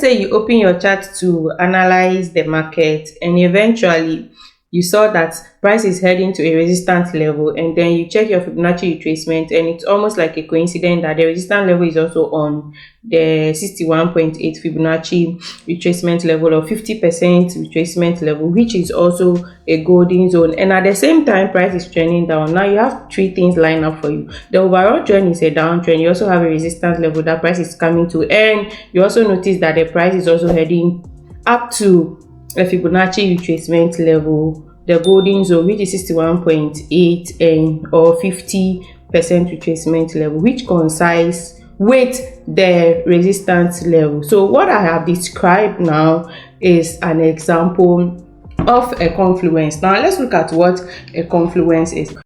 Say you open your chart to analyze the market and eventually you saw that price is heading to a resistance level, and then you check your Fibonacci retracement and it's almost like a coincidence that the resistance level is also on the 61.8 Fibonacci retracement level, or 50% retracement level, which is also a golden zone, and at the same time price is trending down. Now you have three things lined up for you. The overall trend is a downtrend. You also have a resistance level that price is coming to, and you also notice that the price is also heading up to a Fibonacci retracement level, the golden zone, which is 61.8 and or 50% retracement level, which coincides with the resistance level. So what I have described now is an example of a confluence. Now let's look at what a confluence is.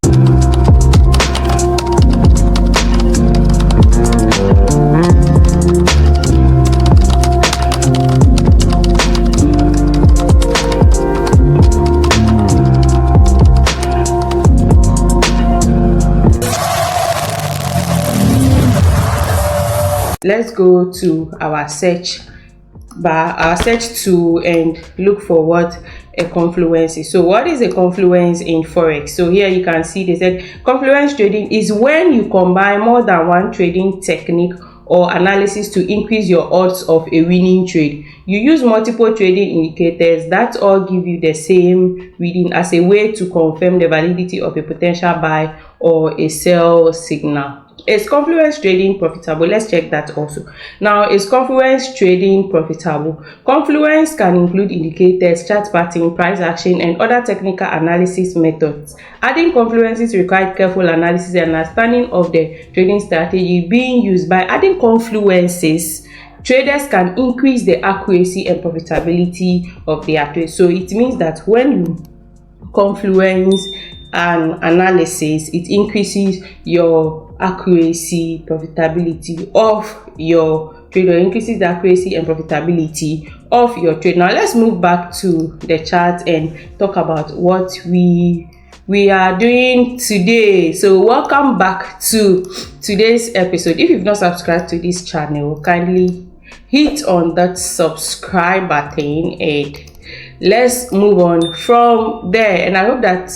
Let's go to our search bar, our search tool, and look for what a confluence is. So what is a confluence in Forex? So here you can see they said confluence trading is when you combine more than one trading technique or analysis to increase your odds of a winning trade. You use multiple trading indicators that all give you the same reading as a way to confirm the validity of a potential buy or a sell signal. Is confluence trading profitable? Let's check that also. Now, is confluence trading profitable? Confluence can include indicators, chart pattern, price action, and other technical analysis methods. Adding confluences requires careful analysis and understanding of the trading strategy being used. By adding confluences, traders can increase the accuracy and profitability of their trade. So it means that when you confluence an analysis, it increases your accuracy, profitability of your trade, or increases the accuracy and profitability of your trade. Now let's move back to the chart and talk about what we are doing today. So welcome back to today's episode. If you've not subscribed to this channel, kindly hit on that subscribe button and let's move on from there. And I hope that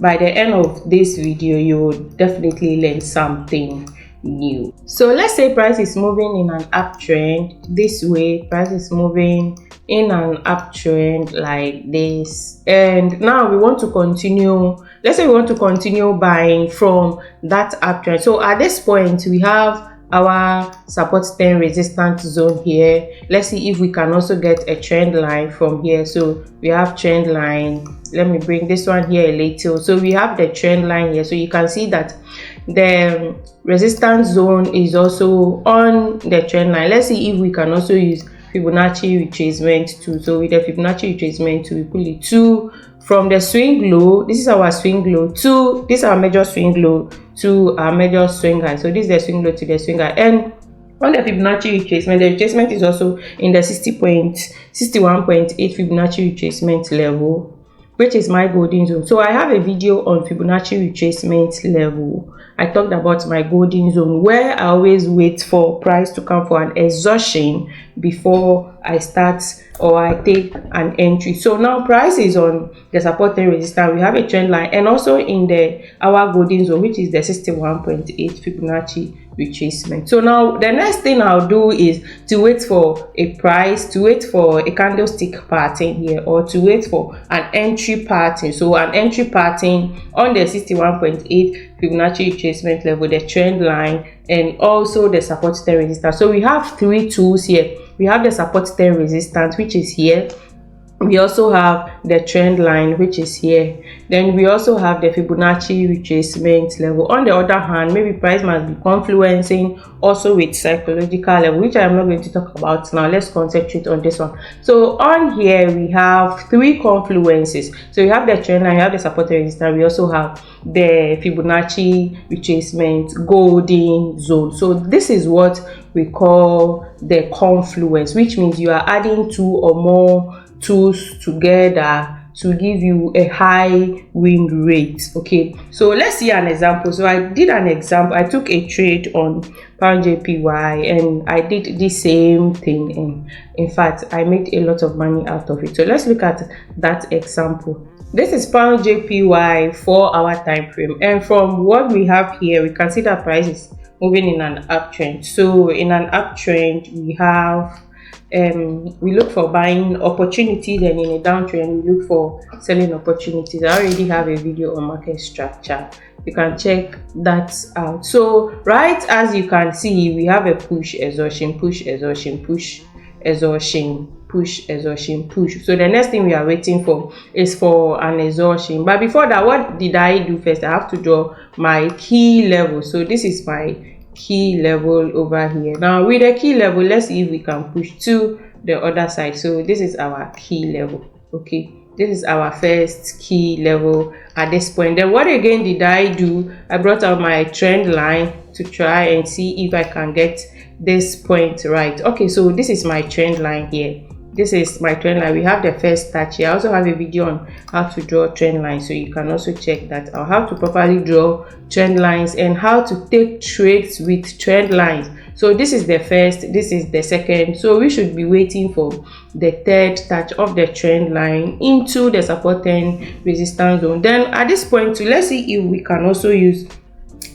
by the end of this video you will definitely learn something new. So let's say price is moving in an uptrend this way, price is moving in an uptrend like this, and now we want to continue. Let's say we want to continue buying from that uptrend. So at this point we have our support 10 resistance zone here. Let's see if we can also get a trend line from here. So we have trend line. Let me bring this one here a little. So we have the trend line here. So you can see that the resistance zone is also on the trend line. Let's see if we can also use Fibonacci retracement tool. So with the Fibonacci retracement tool, we pull it to from the swing low. This is our swing low to this is our major swing low to our major swing high. So this is the swing low to the swing high, and on the Fibonacci retracement, the retracement is also in the 61.8 Fibonacci retracement level, which is my golden zone. So I have a video on Fibonacci retracement level. I talked about my golden zone, where I always wait for price to come for an exhaustion before I start or I take an entry. So now price is on the support and resistance. We have a trend line, and also in the our golden zone, which is the 61.8 Fibonacci retracement. So now the next thing I'll do is to wait for a price, to wait for a candlestick pattern here, or to wait for an entry pattern. So an entry pattern on the 61.8 Fibonacci retracement level, the trend line, and also the support 10 resistance. So we have three tools here. We have the support 10 resistance, which is here. We also have the trend line, which is here. Then we also have the Fibonacci retracement level. On the other hand, maybe price must be confluencing also with psychological level, which I'm not going to talk about now. Let's concentrate on this one. So on here we have three confluences. So we have the trend line, we have the support resistance, we also have the Fibonacci retracement golden zone. So this is what we call the confluence, which means you are adding two or more tools together to give you a high win rate. Okay, so let's see an example. So I did an example. I took a trade on pound JPY and I did the same thing, and in fact I made a lot of money out of it. So let's look at that example. This is pound JPY 4-hour time frame, and from what we have here, we can see that price is moving in an uptrend. So in an uptrend, we have we look for buying opportunities, and in a downtrend we look for selling opportunities. I already have a video on market structure, you can check that out. So right as you can see, we have a push, exhaustion, push, exhaustion, push, exhaustion, push, exhaustion, push. So the next thing we are waiting for is for an exhaustion. But before that, what did I do first? I have to draw my key level. So this is my key level over here. Now with the key level, let's see if we can push to the other side. So this is our key level. Okay, this is our first key level at this point. Then what again did I do? I brought out my trend line to try and see if I can get this point right. Okay, so this is my trend line here. This is my trend line. We have the first touch here. I also have a video on how to draw trend lines, so you can also check that out, how to properly draw trend lines and how to take trades with trend lines. So this is the first, this is the second, so we should be waiting for the third touch of the trend line into the support and resistance zone. Then at this point too, let's see if we can also use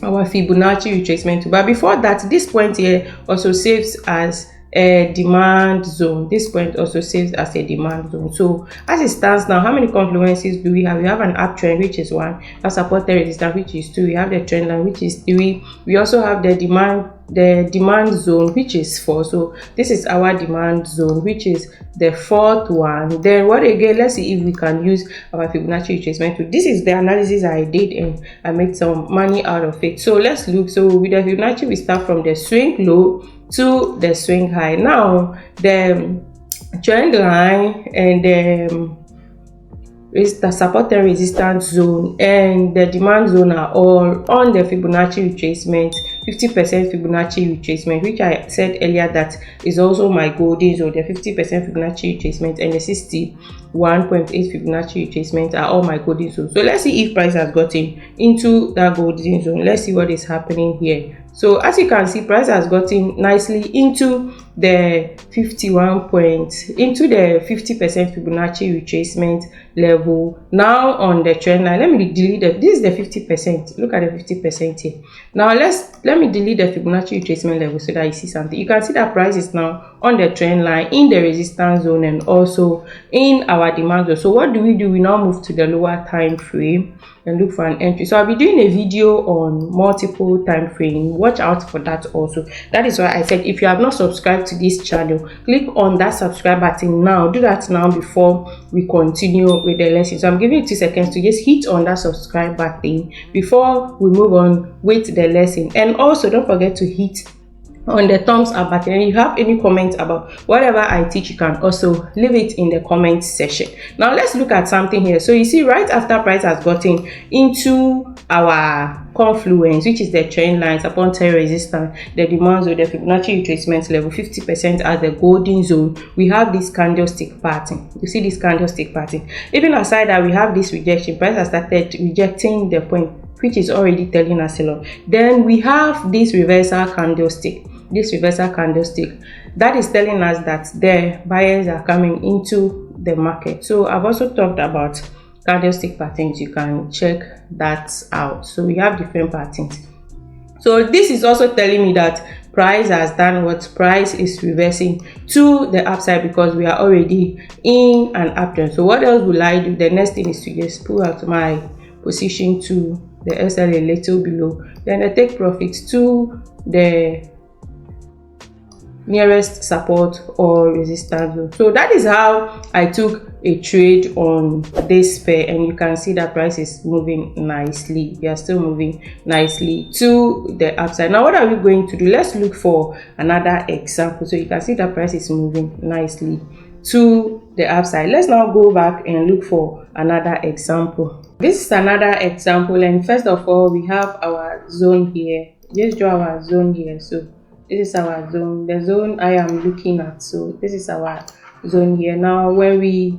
our Fibonacci retracement tool. But before that, this point here also serves as a demand zone. This point also serves as a demand zone. So as it stands now, how many confluences do we have? We have an uptrend, which is 1, a support and resistance, which is 2, we have the trend line, which is 3, we also have the demand zone, which is 4. So this is our demand zone, which is the fourth one. Then what again? Let's see if we can use our Fibonacci retracement tool. This is the analysis I did and I made some money out of it. So let's look. So with the Fibonacci, we start from the swing low to the swing high. Now the trend line and the support and resistance zone and the demand zone are all on the Fibonacci retracement, 50% Fibonacci retracement, which I said earlier that is also my golden zone. The 50% Fibonacci retracement and the 61.8 Fibonacci retracement are all my golden zones. So let's see if price has gotten into that golden zone. Let's see what is happening here. So as you can see, price has gotten nicely into the 50% Fibonacci retracement level. Now on the trend line, let me delete it. This is the 50%. Look at the 50% here. Now let me delete the Fibonacci retracement level so that you see something. You can see that price is now on the trend line, in the resistance zone, and also in our demand zone. So what do? We now move to the lower time frame and look for an entry. So I'll be doing a video on multiple time frame. Watch out for that also. That is why I said if you have not subscribed to this channel, click on that subscribe button now. Do that now before we continue with the lesson. So I'm giving you 2 seconds to just hit on that subscribe button before we move on with the lesson. And also don't forget to hit on the thumbs up button. And if you have any comments about whatever I teach, you can also leave it in the comment section. Now let's look at something here. So you see, right after price has gotten into our confluence, which is the trend line, upon tail resistance, the demand zone, the Fibonacci retracement level, 50% as the golden zone, we have this candlestick pattern. You see this candlestick pattern. Even aside that, we have this rejection. Price has started rejecting the point, which is already telling us a lot. Then we have this reversal candlestick. This reversal candlestick that is telling us that the buyers are coming into the market. So I've also talked about candlestick patterns. You can check that out. So we have different patterns. So this is also telling me that price has done what? Price is reversing to the upside because we are already in an uptrend. So what else will I do? The next thing is to just pull out my position to the SL a little below. Then I take profits to the nearest support or resistance zone. So that is how I took a trade on this pair, and you can see that price is moving nicely. We are still moving nicely to the upside. Now what are we going to do? Let's look for another example. So you can see that price is moving nicely to the upside. Let's now go back and look for another example. This is another example, and first of all we have our zone here. Just draw our zone here. So this is our zone, the zone I am looking at. So this is our zone here. Now when we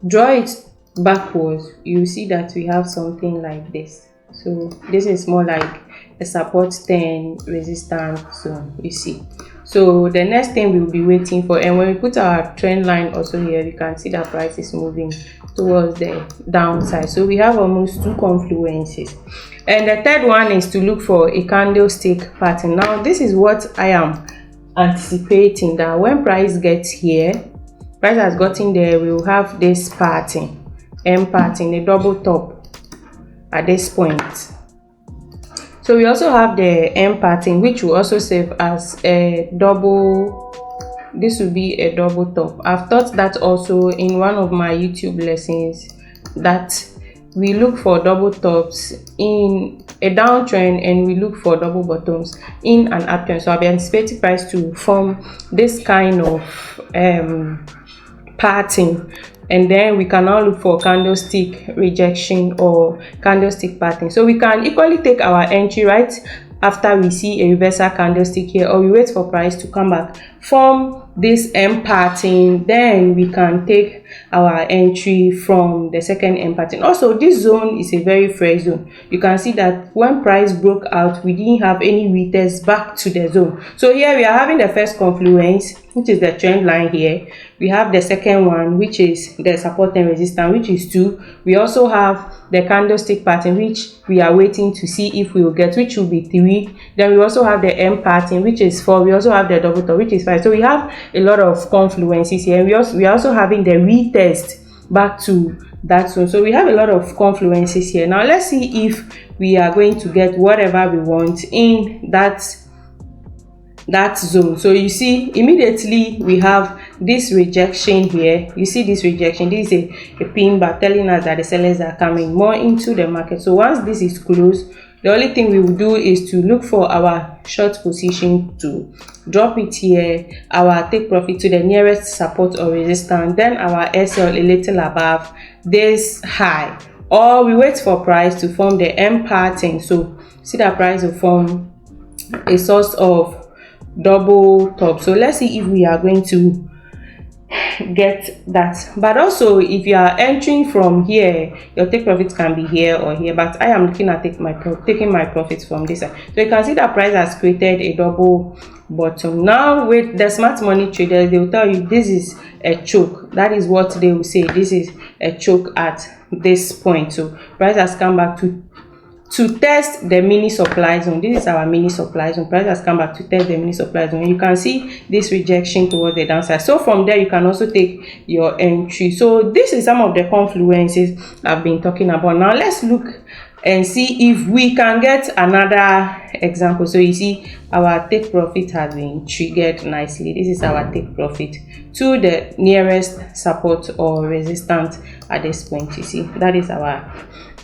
draw it backwards, you see that we have something like this. So this is more like a support 10 resistance zone, you see. So the next thing we'll be waiting for, and when we put our trend line also here, you can see that price is moving towards the downside. So we have almost 2 confluences, and the third one is to look for a candlestick pattern. Now this is what I am anticipating, that when price gets here, price has gotten there, we will have this pattern, M pattern, a double top at this point. So we also have the M pattern, which will also serve as a double. This will be a double top. I've taught that also in one of my YouTube lessons, that we look for double tops in a downtrend and we look for double bottoms in an uptrend. So I'll be anticipating price to form this kind of pattern, and then we can now look for candlestick rejection or candlestick pattern. So we can equally take our entry right after we see a reversal candlestick here, or we wait for price to come back, form this M pattern, then we can take our entry from the second M pattern. Also, this zone is a very fresh zone. You can see that when price broke out, we didn't have any retest back to the zone. So here we are having the first confluence, which is the trend line here. We have the second one, which is the support and resistance, which is 2. We also have the candlestick pattern, which we are waiting to see if we will get, which will be 3. Then we also have the M pattern, which is 4. We also have the double top, which is 5. So we have a lot of confluences here. We are also having the retest back to that zone. So we have a lot of confluences here. Now let's see if we are going to get whatever we want in that zone. So you see, immediately we have this rejection here. You see this rejection, this is a pin bar telling us that the sellers are coming more into the market. So once this is closed, the only thing we will do is to look for our short position to drop it here, our take profit to the nearest support or resistance, then our SL a little above this high, or we wait for price to form the M pattern. So see that price will form a source of double top. So let's see if we are going to get that. But also, if you are entering from here, your take profits can be here or here, but I am looking at taking my profits from this side. So you can see that price has created a double bottom. Now with the smart money traders, they will tell you this is a choke. That is what they will say, this is a choke at this point. So price has come back to test the mini supply zone. This is our mini supply zone. Price has come back to test the mini supply zone. You can see this rejection towards the downside. So from there, you can also take your entry. So this is some of the confluences I've been talking about. Now let's look and see if we can get another example. So you see our take profit has been triggered nicely. This is our take profit to the nearest support or resistance at this point. You see, that is our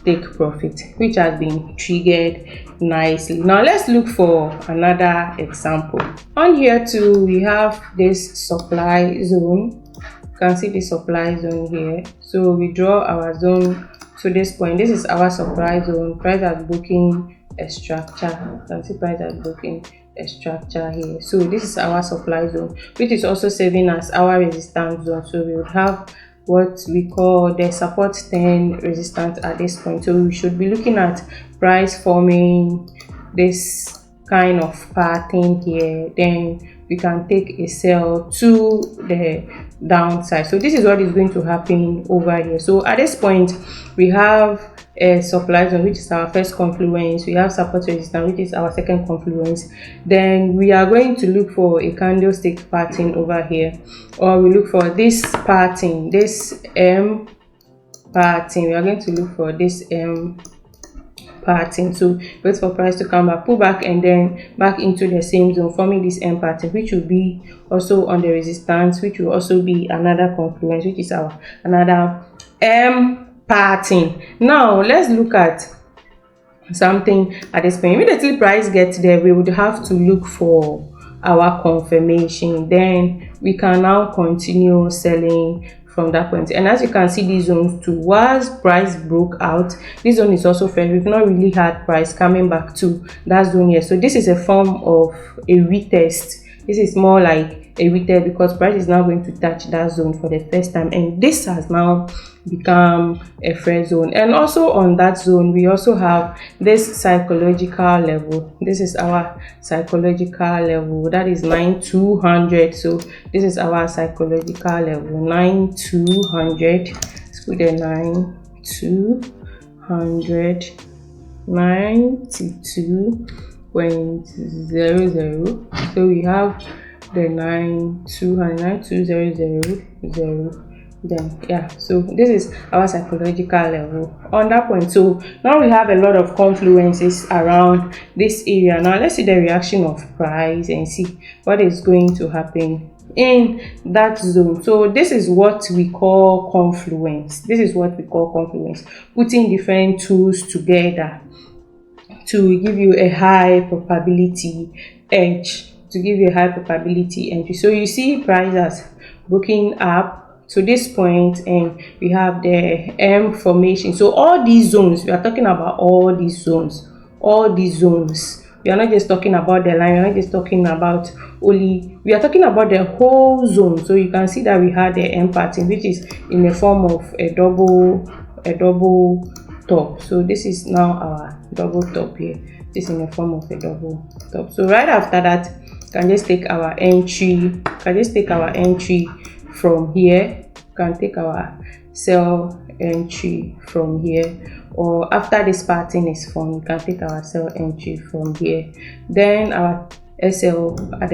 take profit, which has been triggered nicely. Now let's look for another example. On here too, we have this supply zone. You can see the supply zone here. So we draw our zone to this point. This is our supply zone. Price has broken a structure. You can see price has broken a structure here. So this is our supply zone, which is also serving as our resistance zone. So we would have what we call the support 10 resistance at this point. So we should be looking at price forming this kind of pattern here, then we can take a sell to the downside. So this is what is going to happen over here. So at this point, we have a supply zone, which is our first confluence. We have support resistance, which is our second confluence. Then we are going to look for a candlestick pattern over here, or we look for this pattern, this M pattern. We are going to look for this M pattern. So wait for price to come back, pull back, and then back into the same zone, forming this M pattern, which will be also on the resistance, which will also be another confluence, which is our another M pattern. Now let's look at something at this point. Immediately price gets there, we would have to look for our confirmation, then we can now continue selling from that point. And as you can see, these zones too, once price broke out, this zone is also fair. We've not really had price coming back to that zone here. So this is a form of a retest This is more like a retest because price is now going to touch that zone for the first time, and this has now become a fresh zone. And also on that zone we also have this psychological level. This is our psychological level, that is 9200. So this is our psychological level, 9200. Let's put the 9200, 92.00. so we have the 9200, then yeah, so this is our psychological level on that point. So now we have a lot of confluences around this area. Now let's see the reaction of price and see what is going to happen in that zone. So this is what we call confluence. Putting different tools together to give you a high probability edge, So you see price has broken up to this point, and we have the M formation. So all these zones, we are talking about all these zones. We are not just talking about the line, we are not just talking about only, we are talking about the whole zone. So you can see that we had the M pattern, which is in the form of a double top. So this is now our double top here. This is in the form of a double top. So right after that, you can just take our entry. From here. You can take our sell entry from here, or after this pattern is formed, you can take our sell entry from here. Then our SL at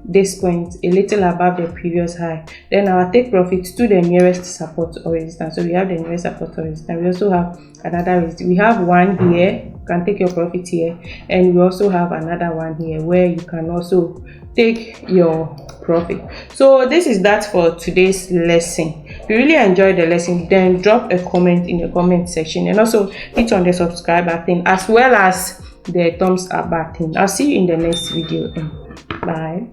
this point, a little above the previous high. Then our take profit to the nearest support or resistance. So we have the nearest support or resistance. We also have another resistance. We have one here. You can take your profit here, and we also have another one here where you can also take your profit. So this is that for today's lesson. If you really enjoyed the lesson, then drop a comment in the comment section, and also hit on the subscribe button as well as the thumbs up button. I'll see you in the next video. Bye.